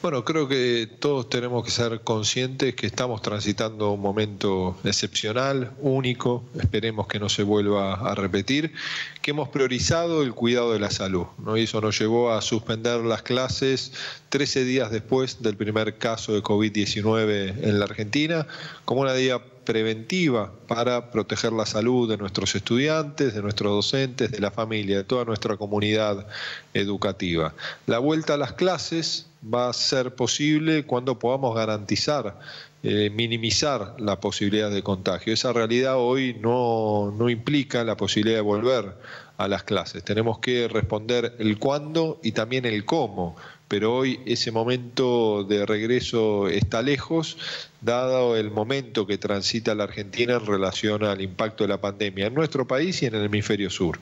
Bueno, creo que todos tenemos que ser conscientes que estamos transitando un momento excepcional, único, esperemos que no se vuelva a repetir, que hemos priorizado el cuidado de la salud, ¿no? Y eso nos llevó a suspender las clases 13 días después del primer caso de COVID-19 en la Argentina, como una medida preventiva para proteger la salud de nuestros estudiantes, de nuestros docentes, de la familia, de toda nuestra comunidad educativa. La vuelta a las clases va a ser posible cuando podamos garantizar, minimizar la posibilidad de contagio. Esa realidad hoy no implica la posibilidad de volver a las clases. Tenemos que responder el cuándo y también el cómo, pero hoy ese momento de regreso está lejos, dado el momento que transita la Argentina en relación al impacto de la pandemia en nuestro país y en el hemisferio sur.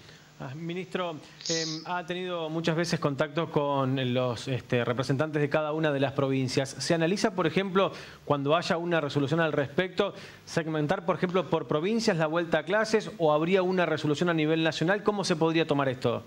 Ministro, ha tenido muchas veces contacto con los representantes de cada una de las provincias. ¿Se analiza, por ejemplo, cuando haya una resolución al respecto, segmentar, por ejemplo, por provincias la vuelta a clases o habría una resolución a nivel nacional? ¿Cómo se podría tomar esto?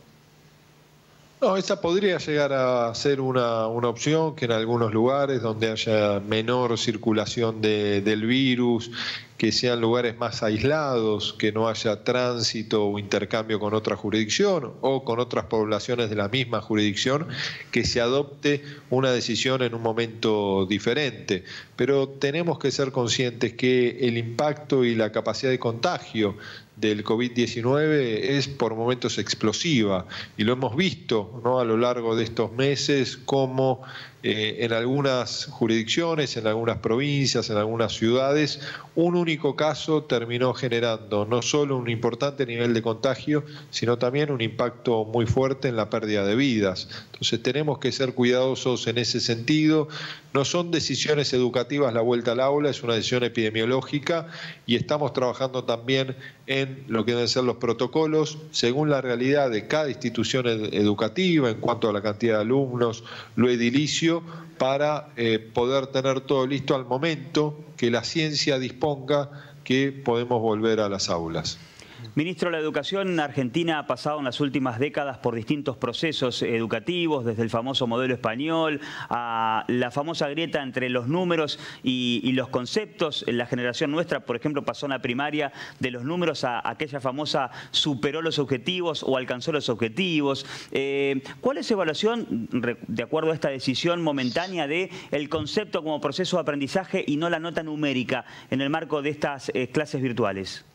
No, esa podría llegar a ser una opción, que en algunos lugares donde haya menor circulación del virus, que sean lugares más aislados, que no haya tránsito o intercambio con otra jurisdicción o con otras poblaciones de la misma jurisdicción, que se adopte una decisión en un momento diferente. Pero tenemos que ser conscientes que el impacto y la capacidad de contagio del COVID-19 es por momentos explosiva y lo hemos visto, ¿no?, a lo largo de estos meses, como en algunas jurisdicciones, en algunas provincias, en algunas ciudades, un único caso terminó generando no solo un importante nivel de contagio, sino también un impacto muy fuerte en la pérdida de vidas. Entonces tenemos que ser cuidadosos en ese sentido. No son decisiones educativas la vuelta al aula, es una decisión epidemiológica y estamos trabajando también en lo que deben ser los protocolos según la realidad de cada institución educativa en cuanto a la cantidad de alumnos, lo edilicio, para poder tener todo listo al momento que la ciencia disponga que podemos volver a las aulas. Ministro, la educación argentina ha pasado en las últimas décadas por distintos procesos educativos, desde el famoso modelo español a la famosa grieta entre los números y los conceptos. La generación nuestra, por ejemplo, pasó en la primaria de los números a aquella famosa superó los objetivos o alcanzó los objetivos. ¿Cuál es su evaluación, de acuerdo a esta decisión momentánea, de el concepto como proceso de aprendizaje y no la nota numérica en el marco de estas clases virtuales?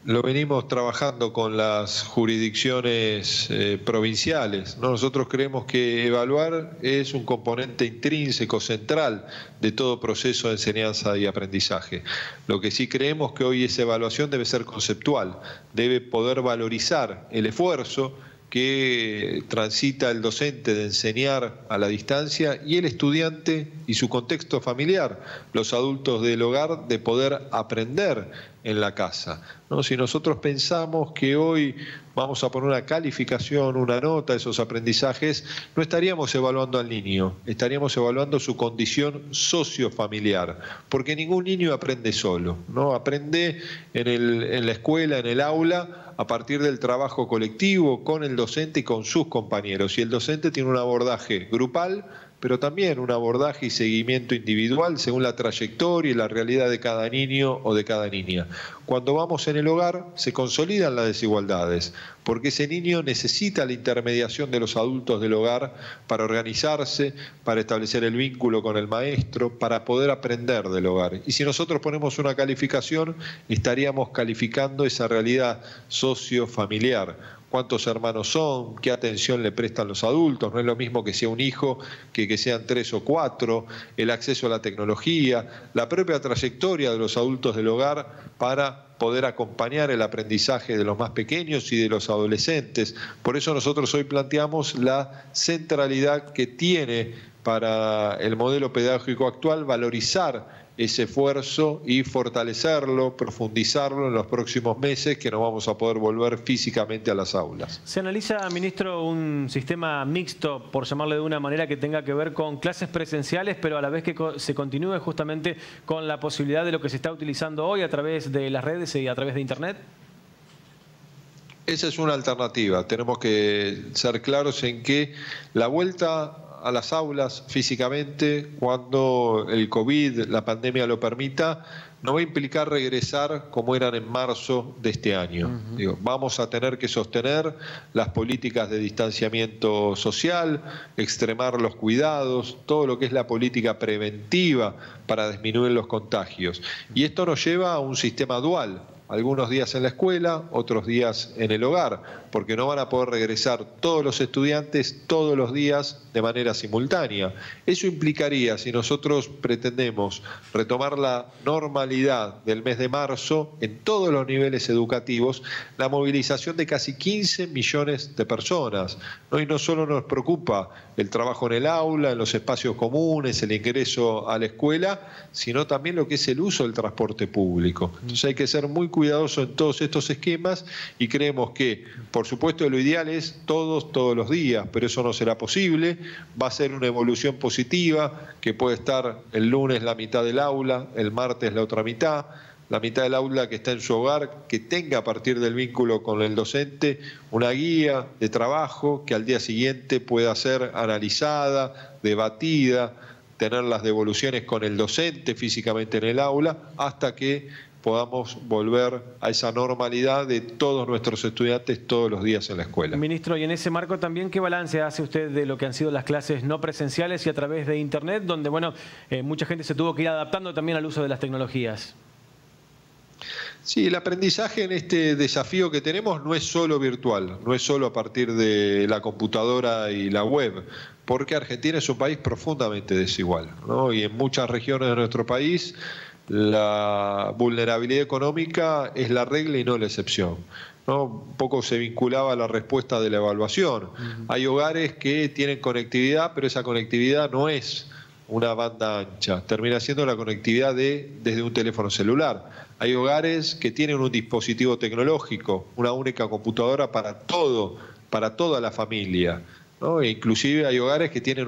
Lo venimos trabajando con las jurisdicciones provinciales, ¿no? Nosotros creemos que evaluar es un componente intrínseco, central de todo proceso de enseñanza y aprendizaje. Lo que sí creemos que hoy esa evaluación debe ser conceptual, debe poder valorizar el esfuerzo que transita el docente de enseñar a la distancia y el estudiante y su contexto familiar, los adultos del hogar, de poder aprender en la casa, ¿no? Si nosotros pensamos que hoy vamos a poner una calificación, una nota a esos aprendizajes, no estaríamos evaluando al niño, estaríamos evaluando su condición sociofamiliar, porque ningún niño aprende solo, ¿no? Aprende en la escuela, en el aula, a partir del trabajo colectivo con el docente y con sus compañeros. Y el docente tiene un abordaje grupal, pero también un abordaje y seguimiento individual según la trayectoria y la realidad de cada niño o de cada niña. Cuando vamos en el hogar se consolidan las desigualdades, porque ese niño necesita la intermediación de los adultos del hogar para organizarse, para establecer el vínculo con el maestro, para poder aprender del hogar. Y si nosotros ponemos una calificación, estaríamos calificando esa realidad sociofamiliar. Cuántos hermanos son, qué atención le prestan los adultos, no es lo mismo que sea un hijo que sean 3 o 4, el acceso a la tecnología, la propia trayectoria de los adultos del hogar para poder acompañar el aprendizaje de los más pequeños y de los adolescentes. Por eso nosotros hoy planteamos la centralidad que tiene para el modelo pedagógico actual valorizar ese esfuerzo y fortalecerlo, profundizarlo en los próximos meses, que nos vamos a poder volver físicamente a las aulas. ¿Se analiza, ministro, un sistema mixto, por llamarle de una manera, que tenga que ver con clases presenciales, pero a la vez que se continúe justamente con la posibilidad de lo que se está utilizando hoy a través de las redes y a través de Internet? Esa es una alternativa. Tenemos que ser claros en que la vuelta a las aulas físicamente, cuando el COVID, la pandemia lo permita, no va a implicar regresar como eran en marzo de este año. Vamos a tener que sostener las políticas de distanciamiento social, extremar los cuidados, todo lo que es la política preventiva para disminuir los contagios. Y esto nos lleva a un sistema dual. Algunos días en la escuela, otros días en el hogar, porque no van a poder regresar todos los estudiantes todos los días de manera simultánea. Eso implicaría, si nosotros pretendemos retomar la normalidad del mes de marzo en todos los niveles educativos, la movilización de casi 15 millones de personas. Y no solo nos preocupa el trabajo en el aula, en los espacios comunes, el ingreso a la escuela, sino también lo que es el uso del transporte público. Entonces hay que ser muy cuidadoso en todos estos esquemas y creemos que, por supuesto, lo ideal es todos los días, pero eso no será posible. Va a ser una evolución positiva que puede estar el lunes la mitad del aula, el martes la otra mitad, la mitad del aula que está en su hogar, que tenga a partir del vínculo con el docente una guía de trabajo que al día siguiente pueda ser analizada, debatida, tener las devoluciones con el docente físicamente en el aula, hasta que podamos volver a esa normalidad de todos nuestros estudiantes todos los días en la escuela. Ministro, y en ese marco también, ¿qué balance hace usted de lo que han sido las clases no presenciales y a través de Internet, donde mucha gente se tuvo que ir adaptando también al uso de las tecnologías? Sí, el aprendizaje en este desafío que tenemos no es solo virtual, no es solo a partir de la computadora y la web, porque Argentina es un país profundamente desigual, ¿no? Y en muchas regiones de nuestro país la vulnerabilidad económica es la regla y no la excepción, ¿no? Un poco se vinculaba a la respuesta de la evaluación. Hay hogares que tienen conectividad, pero esa conectividad no es una banda ancha, termina siendo la conectividad desde un teléfono celular. Hay hogares que tienen un dispositivo tecnológico, una única computadora para toda la familia, ¿no? E inclusive hay hogares que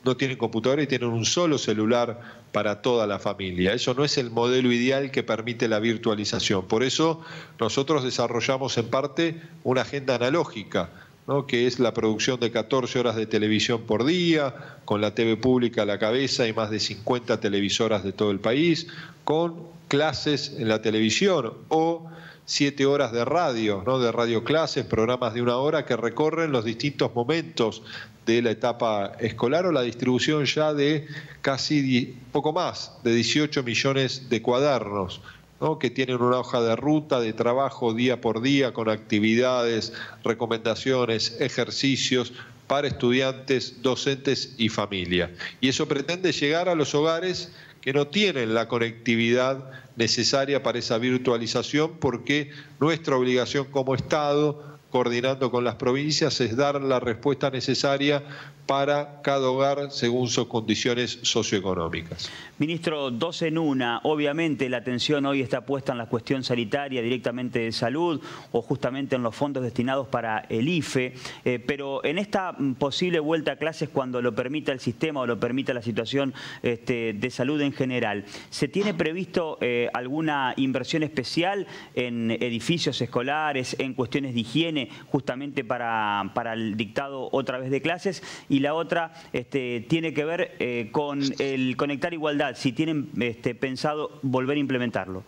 no tienen computadora y tienen un solo celular para toda la familia. Eso no es el modelo ideal que permite la virtualización. Por eso nosotros desarrollamos en parte una agenda analógica, ¿no? Que es la producción de 14 horas de televisión por día, con la TV pública a la cabeza y más de 50 televisoras de todo el país, con clases en la televisión o 7 horas de radio, ¿no? De radioclases, programas de 1 hora que recorren los distintos momentos de la etapa escolar, o la distribución ya de casi poco más de 18 millones de cuadernos, ¿no? Que tienen una hoja de ruta de trabajo día por día con actividades, recomendaciones, ejercicios para estudiantes, docentes y familia. Y eso pretende llegar a los hogares que no tienen la conectividad necesaria para esa virtualización, porque nuestra obligación como Estado, coordinando con las provincias, es dar la respuesta necesaria para cada hogar según sus condiciones socioeconómicas. Ministro, 2 en 1. Obviamente la atención hoy está puesta en la cuestión sanitaria, directamente de salud, o justamente en los fondos destinados para el IFE, pero en esta posible vuelta a clases, cuando lo permita el sistema o lo permita la situación de salud en general, ¿se tiene previsto alguna inversión especial en edificios escolares, en cuestiones de higiene, justamente para el dictado otra vez de clases? Y la otra tiene que ver con el Conectar Igualdad, si tienen pensado volver a implementarlo.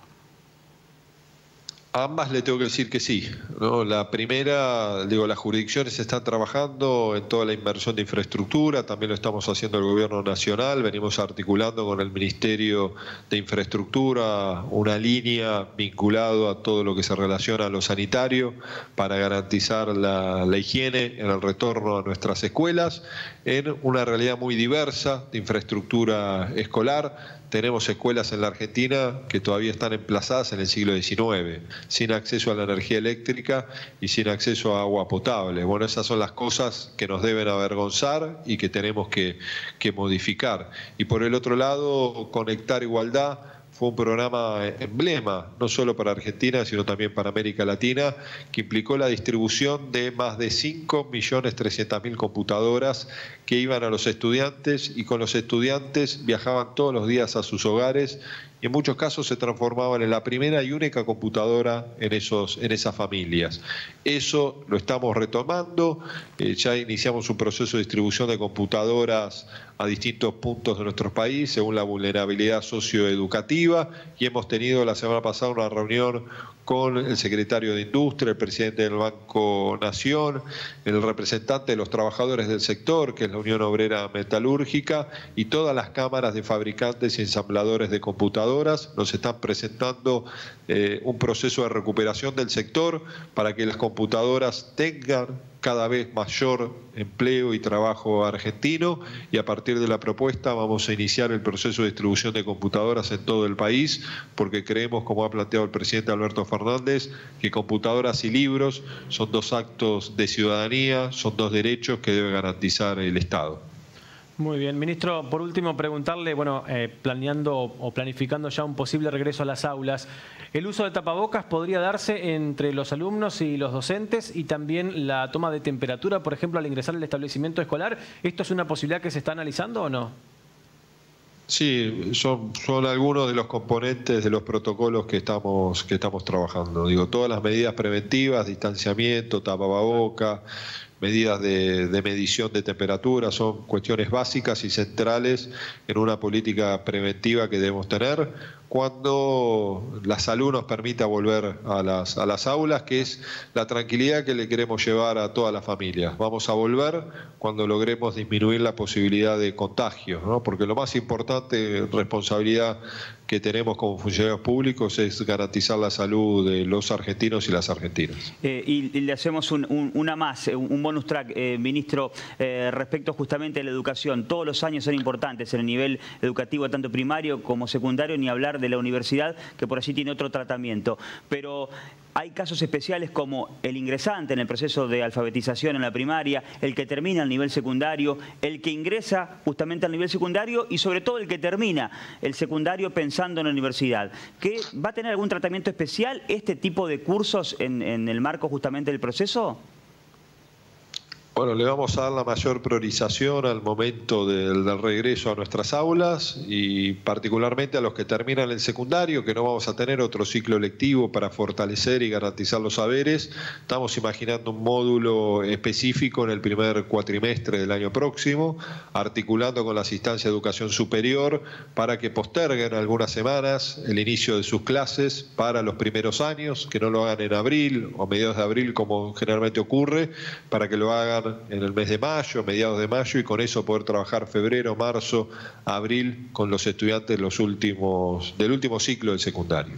A ambas le tengo que decir que sí, ¿no? La primera, las jurisdicciones están trabajando en toda la inversión de infraestructura, también lo estamos haciendo el Gobierno Nacional, venimos articulando con el Ministerio de Infraestructura una línea vinculada a todo lo que se relaciona a lo sanitario para garantizar la higiene en el retorno a nuestras escuelas, en una realidad muy diversa de infraestructura escolar. Tenemos escuelas en la Argentina que todavía están emplazadas en el siglo XIX, sin acceso a la energía eléctrica y sin acceso a agua potable. Bueno, esas son las cosas que nos deben avergonzar y que tenemos que modificar. Y por el otro lado, Conectar Igualdad fue un programa emblema, no solo para Argentina, sino también para América Latina, que implicó la distribución de más de 5.300.000 computadoras que iban a los estudiantes, y con los estudiantes viajaban todos los días a sus hogares y en muchos casos se transformaban en la primera y única computadora en esas familias. Eso lo estamos retomando, ya iniciamos un proceso de distribución de computadoras a distintos puntos de nuestro país según la vulnerabilidad socioeducativa, y hemos tenido la semana pasada una reunión con el secretario de Industria, el presidente del Banco Nación, el representante de los trabajadores del sector, que es la Unión Obrera Metalúrgica, y todas las cámaras de fabricantes y ensambladores de computadoras. Nos están presentando un proceso de recuperación del sector para que las computadoras tengan cada vez mayor empleo y trabajo argentino, y a partir de la propuesta vamos a iniciar el proceso de distribución de computadoras en todo el país, porque creemos, como ha planteado el presidente Alberto Fernández, que computadoras y libros son dos actos de ciudadanía, son dos derechos que debe garantizar el Estado. Muy bien, ministro, por último preguntarle, bueno, planeando o planificando ya un posible regreso a las aulas, ¿el uso de tapabocas podría darse entre los alumnos y los docentes, y también la toma de temperatura, por ejemplo, al ingresar al establecimiento escolar? ¿Esto es una posibilidad que se está analizando o no? Sí, son algunos de los componentes de los protocolos que estamos trabajando. Digo, todas las medidas preventivas, distanciamiento, tapaboca, medidas de medición de temperatura, son cuestiones básicas y centrales en una política preventiva que debemos tener cuando la salud nos permita volver a las aulas, que es la tranquilidad que le queremos llevar a todas las familias. Vamos a volver cuando logremos disminuir la posibilidad de contagios, ¿no? Porque lo más importante, responsabilidad que tenemos como funcionarios públicos, es garantizar la salud de los argentinos y las argentinas. Y le hacemos una más, un bonus track, ministro, respecto justamente a la educación. Todos los años son importantes en el nivel educativo, tanto primario como secundario, ni hablar de la universidad, que por allí tiene otro tratamiento. Pero hay casos especiales como el ingresante en el proceso de alfabetización en la primaria, el que termina al nivel secundario, el que ingresa justamente al nivel secundario y sobre todo el que termina el secundario pensando en la universidad. ¿Que va a tener algún tratamiento especial este tipo de cursos en el marco justamente del proceso? Bueno, le vamos a dar la mayor priorización al momento del regreso a nuestras aulas, y particularmente a los que terminan el secundario, que no vamos a tener otro ciclo lectivo para fortalecer y garantizar los saberes. Estamos imaginando un módulo específico en el primer cuatrimestre del año próximo, articulando con las instancias de educación superior para que posterguen algunas semanas el inicio de sus clases para los primeros años, que no lo hagan en abril o mediados de abril como generalmente ocurre, para que lo hagan en el mes de mayo, mediados de mayo, y con eso poder trabajar febrero, marzo, abril con los estudiantes del último ciclo del secundario.